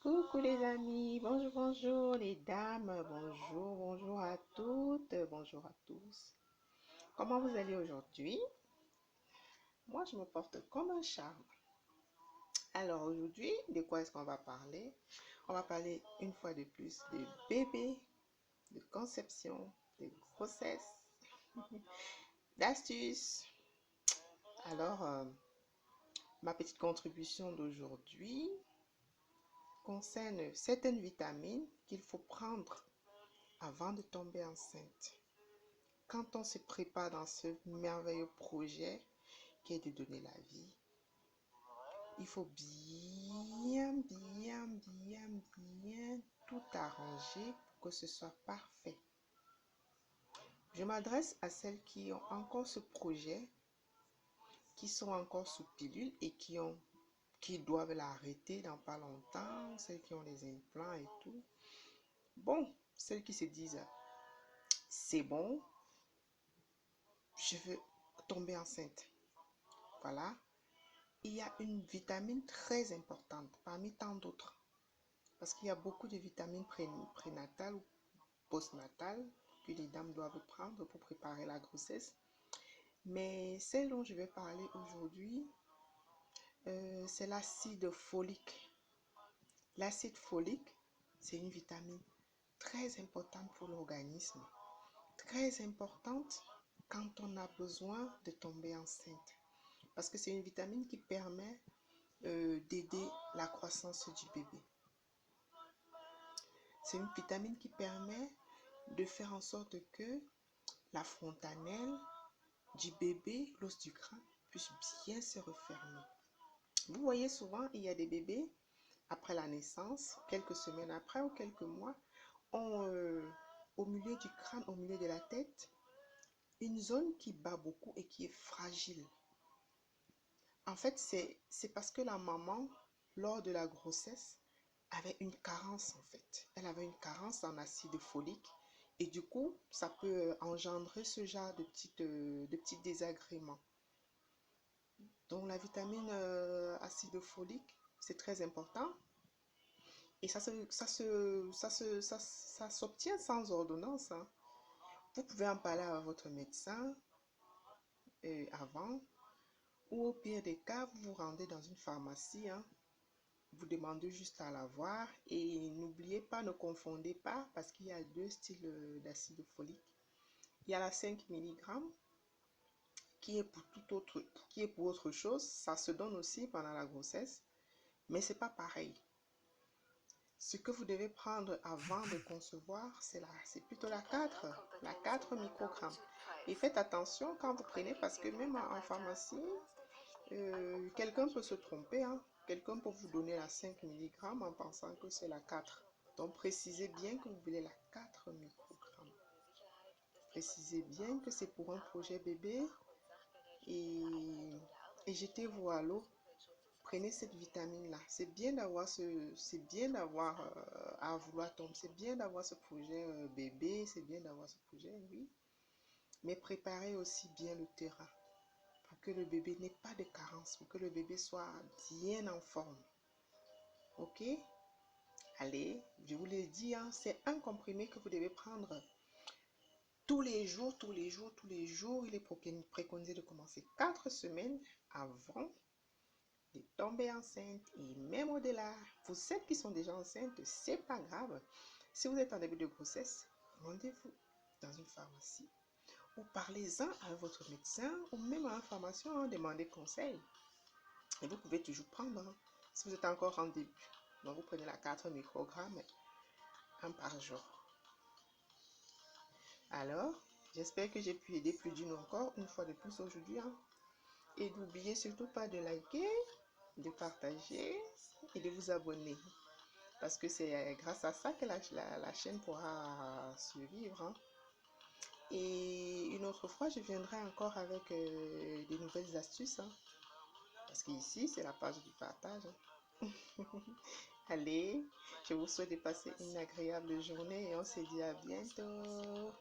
Coucou les amis, bonjour, bonjour les dames, bonjour, bonjour à toutes, bonjour à tous. Comment vous allez aujourd'hui? Moi, je me porte comme un charme. Alors aujourd'hui, de quoi est-ce qu'on va parler? On va parler une fois de plus de bébé, de conception, de grossesse, d'astuces. Alors, ma petite contribution d'aujourd'hui concerne certaines vitamines qu'il faut prendre avant de tomber enceinte. Quand on se prépare dans ce merveilleux projet qui est de donner la vie, il faut bien tout arranger pour que ce soit parfait. Je m'adresse à celles qui ont encore ce projet, qui sont encore sous pilule et qui doivent l'arrêter dans pas longtemps, celles qui ont les implants et tout. Bon, celles qui se disent, c'est bon, je veux tomber enceinte. Voilà. Il y a une vitamine très importante parmi tant d'autres. Parce qu'il y a beaucoup de vitamines prénatales ou postnatales que les dames doivent prendre pour préparer la grossesse. Mais celle dont je vais parler aujourd'hui, c'est l'acide folique. L'acide folique, c'est une vitamine très importante pour l'organisme. Très importante quand on a besoin de tomber enceinte. Parce que c'est une vitamine qui permet d'aider la croissance du bébé. C'est une vitamine qui permet de faire en sorte que la fontanelle du bébé, l'os du crâne, puisse bien se refermer. Vous voyez souvent, il y a des bébés, après la naissance, quelques semaines après ou quelques mois, ont au milieu du crâne, au milieu de la tête, une zone qui bat beaucoup et qui est fragile. En fait, c'est parce que la maman, lors de la grossesse, avait une carence en fait. Elle avait une carence en acide folique et du coup, ça peut engendrer ce genre de petits désagréments. Donc la vitamine acide folique, c'est très important et ça s'obtient sans ordonnance, hein. Vous pouvez en parler à votre médecin avant ou au pire des cas, vous vous rendez dans une pharmacie, hein. Vous demandez juste à la voir et n'oubliez pas, ne confondez pas parce qu'il y a deux styles d'acide folique. Il y a la 5 mg qui est pour autre chose. Ça se donne aussi pendant la grossesse, mais c'est pas pareil. Ce que vous devez prendre avant de concevoir, c'est plutôt la 4 microgrammes. Et faites attention quand vous prenez parce que même en pharmacie, quelqu'un peut se tromper, hein. Quelqu'un peut vous donner la 5 mg en pensant que c'est la 4. Donc précisez bien que vous voulez la 4 microgrammes. Précisez bien que c'est pour un projet bébé et jetez-vous à l'eau. Prenez cette vitamine-là. C'est bien d'avoir à vouloir tomber. C'est bien d'avoir ce projet bébé, c'est bien d'avoir ce projet, oui. Mais préparez aussi bien le terrain pour que le bébé n'ait pas de carence, pour que le bébé soit bien en forme. Ok? Allez, je vous l'ai dit, hein, c'est un comprimé que vous devez prendre tous les jours. Il est préconisé de commencer 4 semaines avant de tomber enceinte et même au-delà. Pour celles qui sont déjà enceintes, c'est pas grave. Si vous êtes en début de grossesse, rendez-vous dans une pharmacie ou parlez-en à votre médecin ou même à une pharmacien, demandez conseil. Et vous pouvez toujours prendre, hein, si vous êtes encore en début. Donc vous prenez la 4 microgrammes, 1 par jour. Alors, j'espère que j'ai pu aider plus d'une encore, une fois de plus aujourd'hui, hein. Et n'oubliez surtout pas de liker, de partager et de vous abonner. Parce que c'est grâce à ça que la chaîne pourra survivre, hein. Et une autre fois, je viendrai encore avec des nouvelles astuces, hein. Parce qu'ici, c'est la page du partage, hein. Allez, je vous souhaite de passer une agréable journée et on se dit à bientôt.